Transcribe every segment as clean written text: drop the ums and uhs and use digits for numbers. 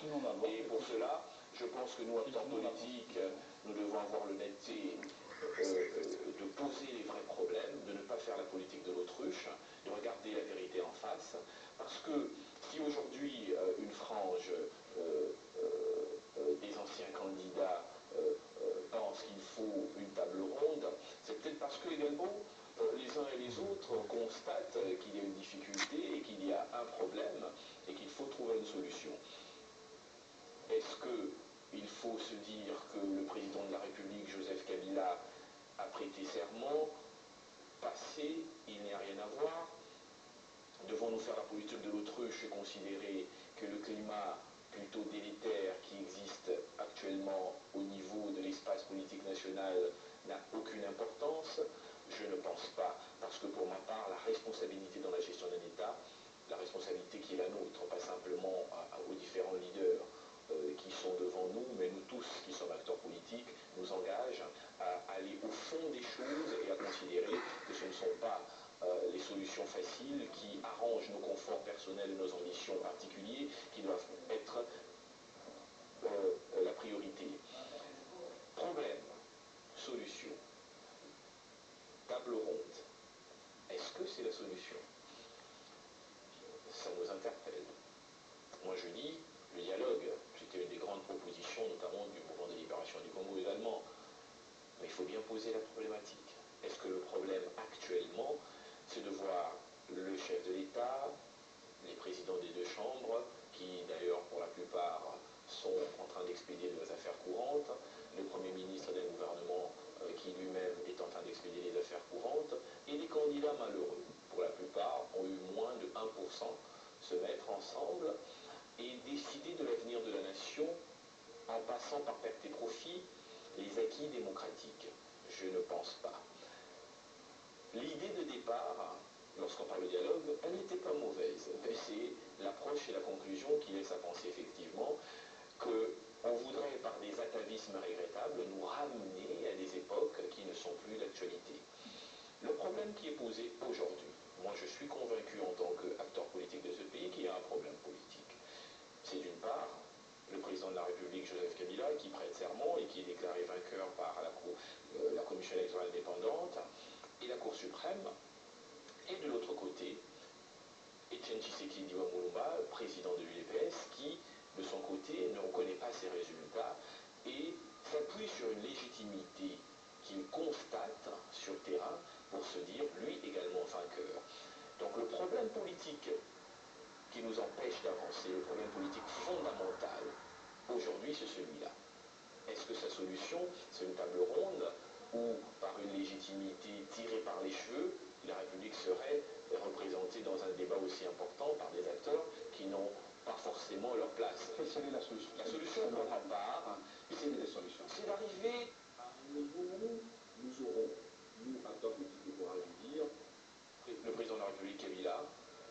Et pour cela, je pense que nous, acteurs politiques, nous devons avoir l'honnêteté de poser les vrais problèmes, de ne pas faire la politique de l'autruche, de regarder la vérité en face, parce que si aujourd'hui une frange des anciens candidats pense qu'il faut une table ronde, c'est peut-être parce que également les uns et les autres constatent qu'il y a une difficulté et qu'il y a un problème et qu'il faut trouver une solution. Est-ce qu'il faut se dire que le président de la République, Joseph Kabila, a prêté serment, passé, il n'y a rien à voir? Devons-nous faire la politique de l'autruche et considérer que le climat plutôt délétère qui existe actuellement au niveau de l'espace politique national n'a aucune importance? Je ne pense pas, parce que pour ma part, la responsabilité dans la gestion d'un État, la responsabilité qui est la nôtre, pas simplement aux différents leaders qui sont devant nous, mais nous tous qui sommes acteurs politiques, nous engage à aller au fond des choses et à considérer que ce ne sont pas les solutions faciles qui arrangent nos conforts personnels et nos ambitions particulières qui doivent être la priorité. Problème, solution, table ronde. Est-ce que c'est la solution? Ça nous interpelle. Moi je dis, le dialogue, c'était une des grandes propositions, notamment du mouvement de libération du Congo également. Mais il faut bien poser la problématique. Est-ce que le problème actuellement, c'est de voir le chef de l'État, les présidents des deux chambres, qui d'ailleurs pour la plupart sont en train d'expédier leurs affaires courantes, le Premier ministre d'un gouvernement qui lui-même est en train d'expédier les affaires courantes, et les candidats malheureux, pour la plupart, ont eu moins de 1%, se mettre ensemble et décider de l'avenir de la nation en passant par perte et profit les acquis démocratiques? Je ne pense pas. L'idée de départ, lorsqu'on parle de dialogue, elle n'était pas mauvaise. C'est l'approche et la conclusion qui laissent à penser effectivement qu'on voudrait, par des atavismes regrettables, nous ramener à des époques qui ne sont plus d'actualité. Le problème qui est posé aujourd'hui, moi je suis convaincu en tant qu'acteur politique de ce pays qu'il y a un problème politique. C'est d'une part le président de la République, Joseph Kabila, qui prête serment et qui est déclaré vainqueur par la Commission électorale indépendante et la Cour suprême. Et de l'autre côté, Etienne Tshisekedi Wamuluma, président de l'UDPS, qui, de son côté, ne reconnaît pas ses résultats et s'appuie sur une légitimité qu'il constate sur le terrain pour se dire, lui, également vainqueur. Donc le problème politique qui nous empêche d'avancer, le problème politique fondamental, aujourd'hui, c'est celui-là. Est-ce que sa solution, c'est une table ronde où, par une légitimité tirée par les cheveux, la République serait représentée dans un débat aussi important par des acteurs qui n'ont pas forcément leur place? Quelle serait la solution? La solution, pour ma part, c'est d'arriver à un niveau où nous aurons, nous, acteurs politiques, le courage de dire, le président de la République, Kabila,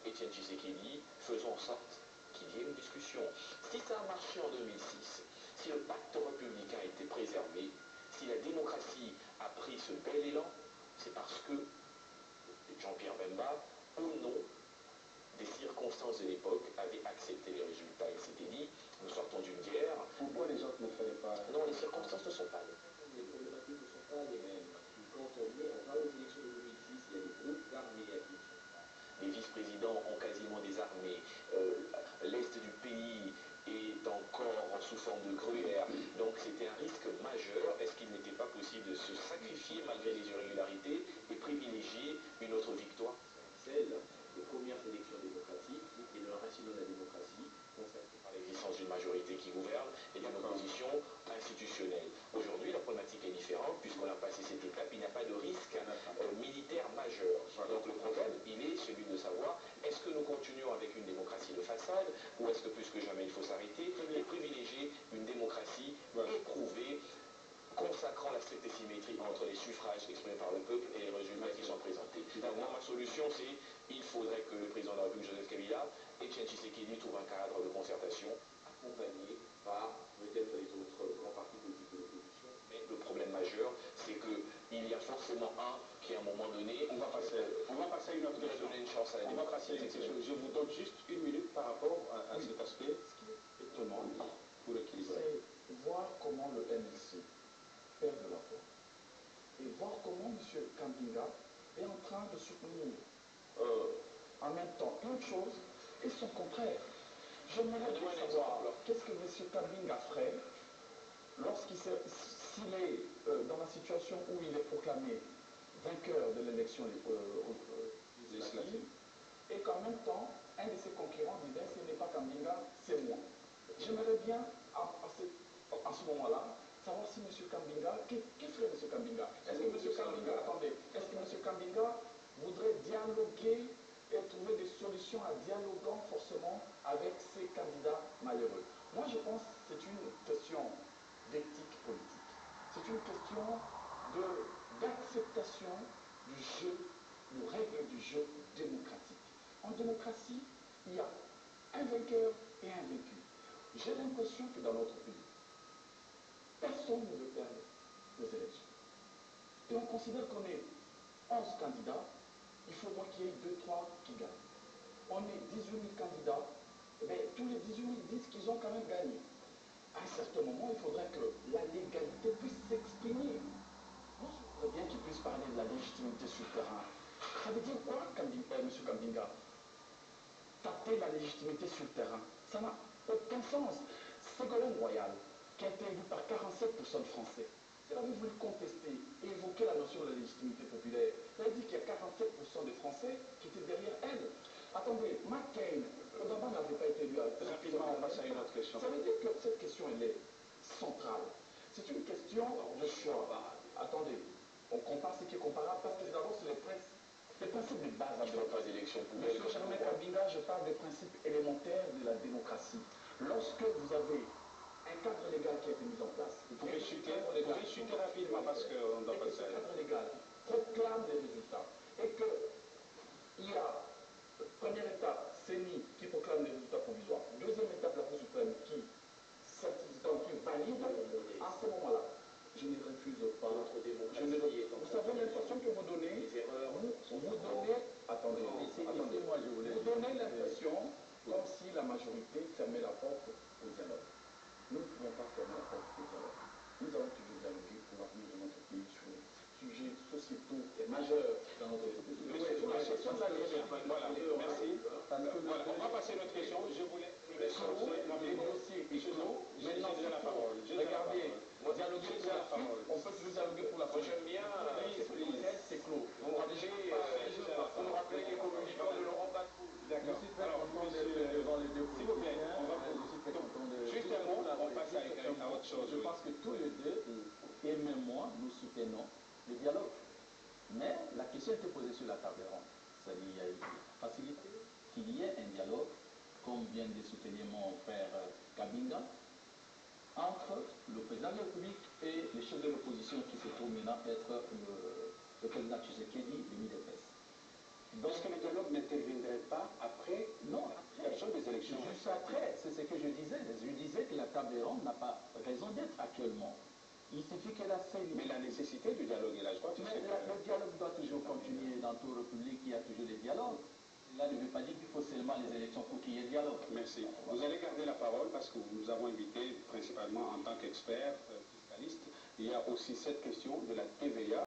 Etienne Tshisekedi, faisons en sorte qu'il y ait une discussion. Si ça a marché en 2006, si le pacte républicain a été préservé, si la démocratie a pris ce bel élan, c'est parce que Jean-Pierre Bemba, au nom des circonstances de l'époque, avait accepté les résultats. Il s'était dit, nous sortons d'une guerre. Pourquoi les autres ne feraient pas? Non, les circonstances ne sont pas les mêmes. Les problématiques ne sont pas les mêmes. Quand on va aux élections de 2006, il y a des groupes armés à Kinshasa. Les vice-présidents ont quasiment des armées. L'Est du pays est encore sous forme de gruyère. Donc c'était un risque majeur. Est-ce qu'il n'était pas possible de se sacrifier malgré les irrégularités et privilégier une autre victoire, celle des premières élections démocratiques et de l'enracinement de la démocratie consacrée par l'existence d'une majorité qui gouverne et d'une opposition institutionnelle? Aujourd'hui, la problématique est différente puisqu'on a passé cette étape. Il n'y a pas de risque militaire majeur. Donc le problème, il est celui de savoir est-ce que nous continuons avec une démocratie de façade ou est-ce que plus que jamais il faut s'arrêter et privilégier une démocratie éprouvée, consacrant la stricte symétrie entre les suffrages exprimés par le peuple et les résultats qui sont présentés. Donc moi, ma solution, c'est il faudrait que le président de la République, Joseph Kabila, et Etienne Tshisekedi trouvent un cadre de concertation accompagné par peut-être les autres grands partis politiques de l'opposition. Mais le problème majeur, c'est qu'il y a forcément un qui, à un moment donné, on va passer à une autre question. Donner une chance à la démocratie. Je vous donne juste une minute par rapport à cet aspect. Ce qui est étonnant, soutenir en même temps une chose et son contraire. J'aimerais bien savoir qu'est-ce que M. Kabinga ferait lorsqu'il est dans la situation où il est proclamé vainqueur de l'élection législative et qu'en même temps, un de ses concurrents disait ce n'est pas Kabinga, c'est moi. J'aimerais bien, à ce moment-là, savoir si M. Kabinga, que ferait M. Kabinga? Est-ce que M. Kabinga, attendez, est-ce que M. Kabinga voudrait dialoguer et trouver des solutions en dialoguant forcément avec ces candidats malheureux? Moi, je pense que c'est une question d'éthique politique. C'est une question d'acceptation du jeu, de règles du jeu démocratique. En démocratie, il y a un vainqueur et un vaincu. J'ai l'impression que dans notre pays, personne ne veut perdre les élections. Et on considère qu'on est 11 candidats, il faut moins qu'il y ait 2, 3 qui gagnent. On est 18 000 candidats, et bien, tous les 18 000 disent qu'ils ont quand même gagné. À un certain moment, il faudrait que la légalité puisse s'exprimer. Moi, je voudrais bien qu'il puisse parler de la légitimité sur le terrain. Ça veut dire quoi, M. Kabinga? Taper la légitimité sur le terrain. Ça n'a aucun sens. Ségolène Royal, qui a été élu par 47% de Français, si elle avait voulu contester et évoquer la notion de la légitimité populaire, elle a dit qu'il y a 47% des Français qui étaient derrière elle. Attendez, McCain, Obama n'avait pas été élu à... Rapidement, on passe à une autre question. Ça veut dire que cette question, elle est centrale. C'est une question de choix. Attendez, on compare ce qui est comparable parce que d'abord, c'est les principes de base. Il ne faut pas d'élection poubelle. Monsieur Germain Kabinga, je parle des principes élémentaires de la démocratie. Lorsque vous avez un cadre légal qui a été mis en place, vous pouvez chuter rapidement parce qu'on doit passer à... ce cadre légal proclame les résultats et qu'il y a première étape, CENI qui proclame les résultats provisoires, deuxième étape, la Cour suprême qui valide, à ce moment-là, je ne refuse pas. Vous savez l'impression que vous donnez, attendez, vous donnez l'impression comme si la majorité fermait la porte au dialogue. Nous ne pouvons pas fermer la porte au dialogue. Nous allons toujours dialoguer pour l'avenir de notre pays sur les sujets sociétaux et majeurs dans notre pays. Voilà, merci. Voilà, on va passer à notre question. Je voulais... Les dossiers est clos. Maintenant, j'ai la parole. Regardez, dialoguer pour la suite, on peut toujours dialoguer pour la suite. J'aime bien... C'est clos. Vous me rappelez les communiquants de Laurent Gbagbo. D'accord. Alors, s'il vous plaît, on va... Juste un mot, on passe à autre chose. Je pense que tous les deux, et même moi, nous soutenons le dialogue. Mais la question était posée sur la table ronde. C'est-à-dire qu'il y a une facilité qu'il y ait un dialogue, comme vient de soutenir mon frère Kabinga, entre le président de la République et le chef de l'opposition qui se trouve maintenant être le président Tshisekedi, le MIDEPES. Donc, est-ce que le dialogue n'interviendrait pas après des élections? Juste après, c'est ce que je disais. Je disais que la table ronde n'a pas raison d'être actuellement. Il suffit que la CENI... Mais la nécessité du dialogue est là, je crois que c'est... Le dialogue doit toujours continuer dans toute république, il y a toujours des dialogues. Là, ne veut pas dire qu'il faut seulement les élections pour qu'il y ait dialogue. Merci. Vous allez garder la parole parce que nous avons invité principalement en tant qu'expert fiscaliste. Il y a aussi cette question de la TVA.